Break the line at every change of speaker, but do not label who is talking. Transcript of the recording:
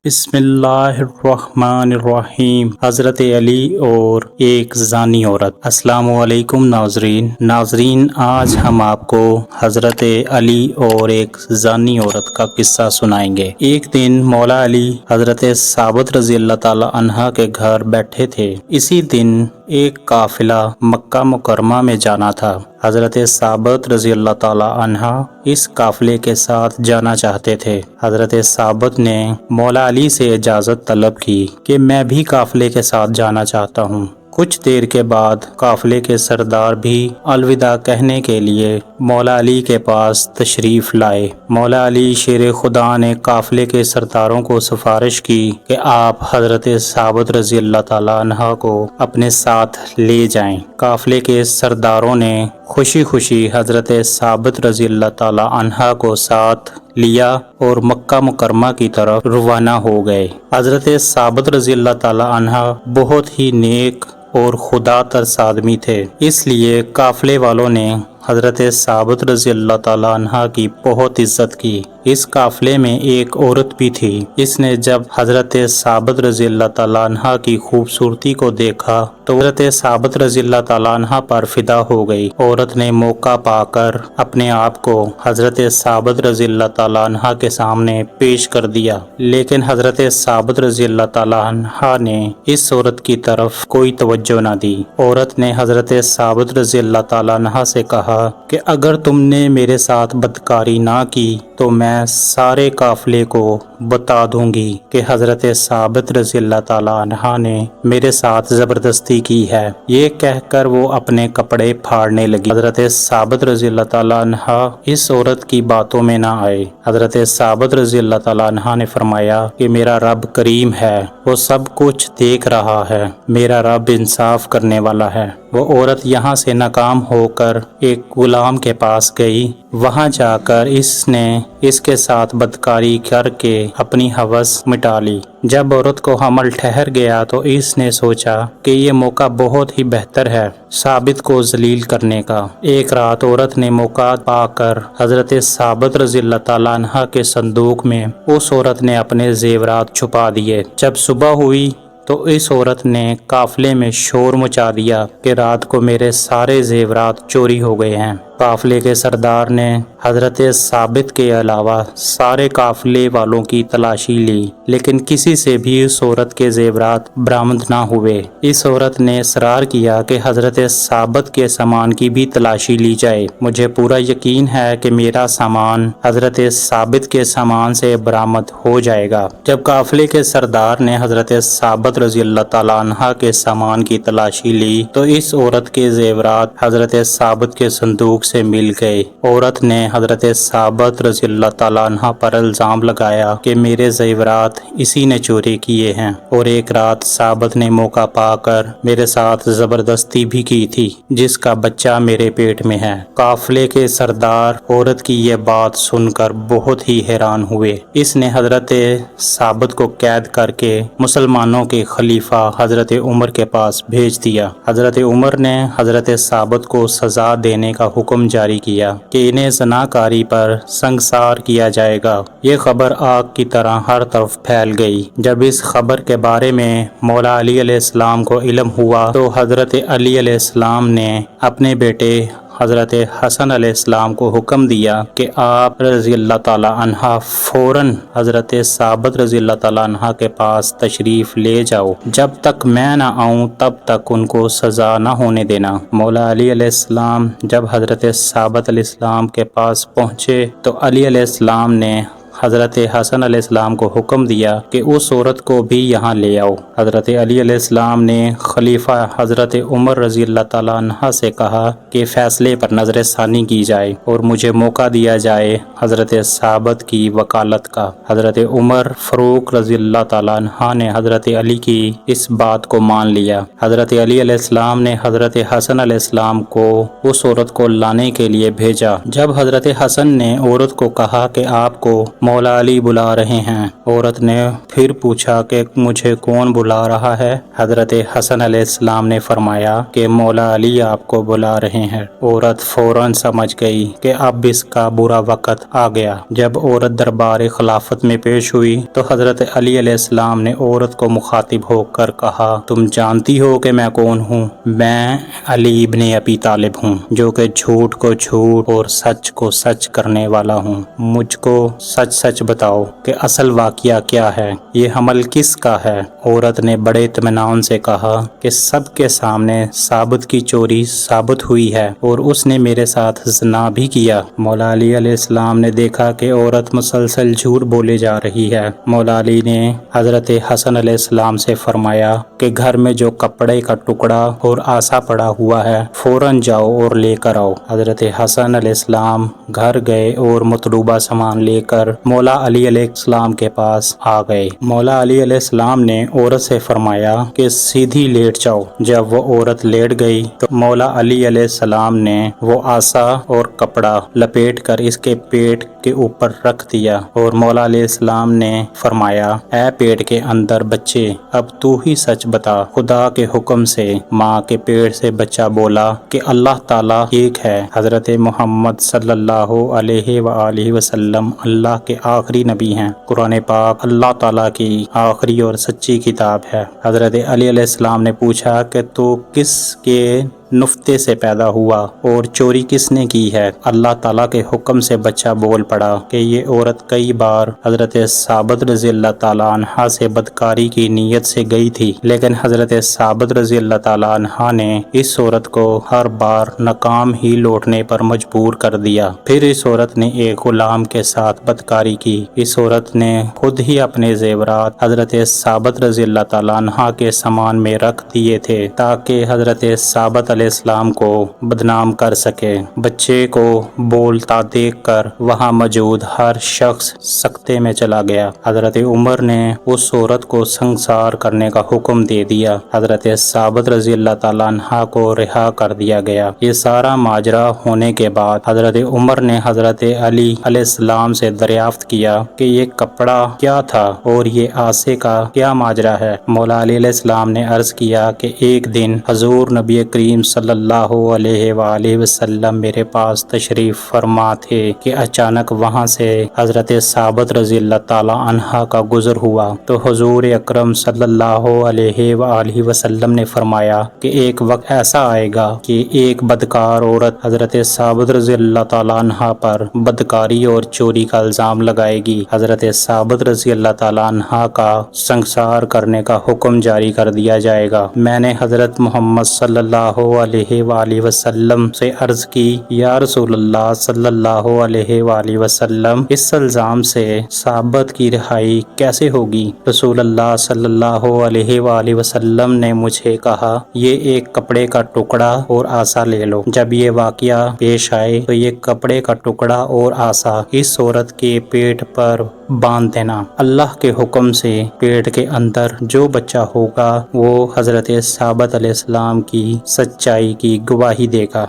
بسم اللہ الرحمن الرحیم۔ حضرت علی اور ایک زانی عورت۔ السلام علیکم ناظرین، آج ہم آپ کو حضرت علی اور ایک زانی عورت کا قصہ سنائیں گے۔ ایک دن مولا علی حضرت ثابت رضی اللہ تعالی عنہ کے گھر بیٹھے تھے۔ اسی دن ایک قافلہ مکہ مکرمہ میں جانا تھا۔ حضرت ثابت رضی اللہ تعالی عنہ اس قافلے کے ساتھ جانا چاہتے تھے۔ حضرت ثابت نے مولا علی سے اجازت طلب کی کہ میں بھی قافلے کے ساتھ جانا چاہتا ہوں۔ کچھ دیر کے بعد قافلے کے سردار بھی الوداع کہنے کے لیے مولا علی کے پاس تشریف لائے۔ مولا علی شیر خدا نے قافلے کے سرداروں کو سفارش کی کہ آپ حضرت ثابت رضی اللہ تعالیٰ عنہ کو اپنے ساتھ لے جائیں۔ قافلے کے سرداروں نے خوشی خوشی حضرت ثابت رضی اللہ تعالیٰ عنہ کو ساتھ لیا اور مکہ مکرمہ کی طرف روانہ ہو گئے۔ حضرت ثابت رضی اللہ تعالیٰ عنہ بہت ہی نیک اور خدا ترس آدمی تھے، اس لیے قافلے والوں نے حضرت ثابت رضی اللہ تعالیٰ عنہ کی بہت عزت کی۔ اس قافلے میں ایک عورت بھی تھی۔ اس نے جب حضرت ثابت رضی اللہ تعالیٰ عنہ کی خوبصورتی کو دیکھا تو حضرت ثابت رضی اللہ تعالیٰ عنہ پر فدا ہو گئی۔ عورت نے موقع پا کر اپنے آپ کو حضرت ثابت رضی اللہ تعالیٰ عنہ کے سامنے پیش کر دیا، لیکن حضرت ثابت رضی اللہ تعالیٰ عنہ نے اس عورت کی طرف کوئی توجہ نہ دی۔ عورت نے حضرت ثابت رضی اللہ تعالیٰ عنہ سے کہا کہ اگر تم نے میرے ساتھ بدکاری نہ کی تو میں سارے قافلے کو بتا دوں گی کہ حضرت ثابت رضی اللہ تعالیٰ عنہ نے میرے ساتھ زبردستی کی ہے۔ یہ کہہ کر وہ اپنے کپڑے پھاڑنے لگی۔ حضرت ثابت رضی اللہ تعالیٰ عنہ اس عورت کی باتوں میں نہ آئے۔ حضرت ثابت رضی اللہ تعالیٰ عنہ نے فرمایا کہ میرا رب کریم ہے، وہ سب کچھ دیکھ رہا ہے، میرا رب انصاف کرنے والا ہے۔ وہ عورت یہاں سے ناکام ہو کر ایک غلام کے پاس گئی۔ وہاں جا کر اس نے اس کے ساتھ بدکاری کر کے اپنی ہوس مٹا لی۔ جب عورت کو حمل ٹھہر گیا تو اس نے سوچا کہ یہ موقع بہت ہی بہتر ہے ثابت کو ذلیل کرنے کا۔ ایک رات عورت نے موقع پا کر حضرت ثابت رضی اللہ تعالیٰ عنہ کے صندوق میں اس عورت نے اپنے زیورات چھپا دیے۔ جب صبح ہوئی تو اس عورت نے قافلے میں شور مچا دیا کہ رات کو میرے سارے زیورات چوری ہو گئے ہیں۔ قافلے کے سردار نے حضرت ثابت کے علاوہ سارے قافلے والوں کی تلاشی لی، لیکن کسی سے بھی اس عورت کے زیورات برآمد نہ ہوئے۔ اس عورت نے اصرار کیا کہ حضرت ثابت کے سامان کی بھی تلاشی لی جائے، مجھے پورا یقین ہے کہ میرا سامان حضرت ثابت کے سامان سے برآمد ہو جائے گا۔ جب قافلے کے سردار نے حضرت ثابت رضی اللہ تعالیٰ عنہ کے سامان کی تلاشی لی تو اس عورت کے زیورات حضرت ثابت کے صندوق سے مل گئے۔ عورت نے حضرت ثابت رضی اللہ تعالیٰ عنہ پر الزام لگایا کہ میرے زیورات اسی نے چوری کیے ہیں، اور ایک رات ثابت نے موقع پا کر میرے ساتھ زبردستی بھی کی تھی، جس کا بچہ میرے پیٹ میں ہے۔ قافلے کے سردار عورت کی یہ بات سن کر بہت ہی حیران ہوئے۔ اس نے حضرت ثابت کو قید کر کے مسلمانوں کے خلیفہ حضرت عمر کے پاس بھیج دیا۔ حضرت عمر نے حضرت ثابت کو سزا دینے کا حکم جاری کیا کہ انہیں زناکاری پر سنگسار کیا جائے گا۔ یہ خبر آگ کی طرح ہر طرف پھیل گئی۔ جب اس خبر کے بارے میں مولا علی علیہ السلام کو علم ہوا تو حضرت علی علیہ السلام نے اپنے بیٹے حضرت حسن علیہ السلام کو حکم دیا کہ آپ رضی اللہ تعالیٰ عنہ فوراً حضرت ثابت رضی اللہ تعالیٰ عنہ کے پاس تشریف لے جاؤ، جب تک میں نہ آؤں تب تک ان کو سزا نہ ہونے دینا۔ مولا علی علیہ السلام جب حضرت ثابت علیہ السلام کے پاس پہنچے تو علی علیہ السلام نے حضرت حسن علیہ السلام کو حکم دیا کہ اس عورت کو بھی یہاں لے آؤ۔ حضرت علی علیہ السلام نے خلیفہ حضرت عمر رضی اللہ تعالیٰ عنہ سے کہا کہ فیصلے پر نظر ثانی کی جائے اور مجھے موقع دیا جائے حضرت ثابت کی وکالت کا۔ حضرت عمر فاروق رضی اللہ تعالیٰ عنہ نے حضرت علی کی اس بات کو مان لیا۔ حضرت علی علیہ السلام نے حضرت حسن علیہ السلام کو اس عورت کو لانے کے لیے بھیجا۔ جب حضرت حسن نے عورت کو کہا کہ آپ کو مولا علی بلا رہے ہیں۔ عورت نے پھر پوچھا کہ مجھے کون بلا رہا ہے؟ حضرت حسن علیہ السلام نے فرمایا کہ مولا علی آپ کو بلا رہے ہیں۔ عورت فوراً سمجھ گئی کہ اب اس کا برا وقت آ گیا۔ جب عورت دربار خلافت میں پیش ہوئی تو حضرت علی علیہ السلام نے عورت کو مخاطب ہو کر کہا، تم جانتی ہو کہ میں کون ہوں؟ میں علی ابن ابی طالب ہوں، جو کہ جھوٹ کو جھوٹ اور سچ کو سچ کرنے والا ہوں۔ مجھ کو سچ سچ بتاؤ کہ اصل واقعہ کیا ہے، یہ حمل کس کا ہے؟ عورت نے بڑے اطمینان سے کہا کہ سب کے سامنے ثابت کی چوری ثابت ہوئی ہے اور اس نے میرے ساتھ زنا بھی کیا۔ مولا علی علیہ السلام نے دیکھا کہ عورت مسلسل جھوٹ بولے جا رہی ہے۔ مولا علی نے حضرت حسن علیہ السلام سے فرمایا کہ گھر میں جو کپڑے کا ٹکڑا اور آسا پڑا ہوا ہے فوراً جاؤ اور لے کر آؤ۔ حضرت حسن علیہ السلام گھر گئے اور مطلوبہ سامان لے کر مولا علی علیہ السلام کے پاس آ گئے۔ مولا علی علیہ السلام نے عورت سے فرمایا کہ سیدھی لیٹ جاؤ۔ جب وہ عورت لیٹ گئی تو مولا علی علیہ السلام نے وہ آسا اور کپڑا لپیٹ کر اس کے پیٹ کے اوپر رکھ دیا اور مولا علیہ السلام نے فرمایا، اے پیٹ کے اندر بچے، اب تو ہی سچ بتا۔ خدا کے حکم سے ماں کے پیٹ سے بچہ بولا کہ اللہ تعالیٰ ایک ہے۔ حضرت محمد صلی اللہ علیہ وآلہ وسلم اللہ کے آخری نبی ہیں۔ قرآن پاک اللہ تعالیٰ کی آخری اور سچی کتاب ہے۔ حضرت علی علیہ السلام نے پوچھا کہ تو کس کے نفتے سے پیدا ہوا اور چوری کس نے کی ہے؟ اللہ تعالیٰ کے حکم سے بچہ بول پڑا کہ یہ عورت کئی بار حضرت ثابت رضی اللہ تعالیٰ عنہ سے بدکاری کی نیت سے گئی تھی، لیکن حضرت ثابت رضی اللہ تعالیٰ عنہ نے اس عورت کو ہر بار ناکام ہی لوٹنے پر مجبور کر دیا۔ پھر اس عورت نے ایک غلام کے ساتھ بدکاری کی۔ اس عورت نے خود ہی اپنے زیورات حضرت ثابت رضی اللہ تعالیٰ عنہ کے سامان میں رکھ دیے تھے تاکہ حضرت ثابت علیہ السلام کو بدنام کر سکے۔ بچے کو بولتا دیکھ کر وہاں موجود ہر شخص سکتے میں چلا گیا۔ حضرت عمر نے اس عورت کو سنسار کرنے کا حکم دے دیا۔ حضرت ثابت رضی اللہ تعالیٰ عنہ کو رہا کر دیا گیا۔ یہ سارا ماجرا ہونے کے بعد حضرت عمر نے حضرت علی علیہ السلام سے دریافت کیا کہ یہ کپڑا کیا تھا اور یہ آسے کا کیا ماجرا ہے؟ مولا علی علیہ السلام نے عرض کیا کہ ایک دن حضور نبی کریم صلی اللہ علیہ وآلہ وسلم میرے پاس تشریف فرما تھے کہ اچانک وہاں سے حضرت ثابت رضی اللہ تعالی عنہ کا گزر ہوا تو حضور اکرم صلی اللہ علیہ وآلہ وسلم نے فرمایا کہ ایک وقت ایسا آئے گا کہ ایک بدکار عورت حضرت ثابت رضی اللہ تعالی عنہ پر بدکاری اور چوری کا الزام لگائے گی۔ حضرت ثابت رضی اللہ تعالی عنہ کا سنسار کرنے کا حکم جاری کر دیا جائے گا۔ میں نے حضرت محمد صلی اللہ علیہ وآلہ وسلم سے عرض کی، یا رسول اللہ صلی اللہ علیہ وآلہ وسلم، اس الزام سے ثابت کی رہائی کیسے ہوگی؟ رسول اللہ صلی اللہ علیہ وآلہ وسلم نے مجھے کہا، یہ ایک کپڑے کا ٹکڑا اور آسا لے لو۔ جب یہ واقعہ پیش آئے تو یہ کپڑے کا ٹکڑا اور آسا اس عورت کے پیٹ پر باندھ دینا۔ اللہ کے حکم سے پیٹ کے اندر جو بچہ ہوگا وہ حضرت ثابت علیہ السلام کی سچائی کی گواہی دے گا۔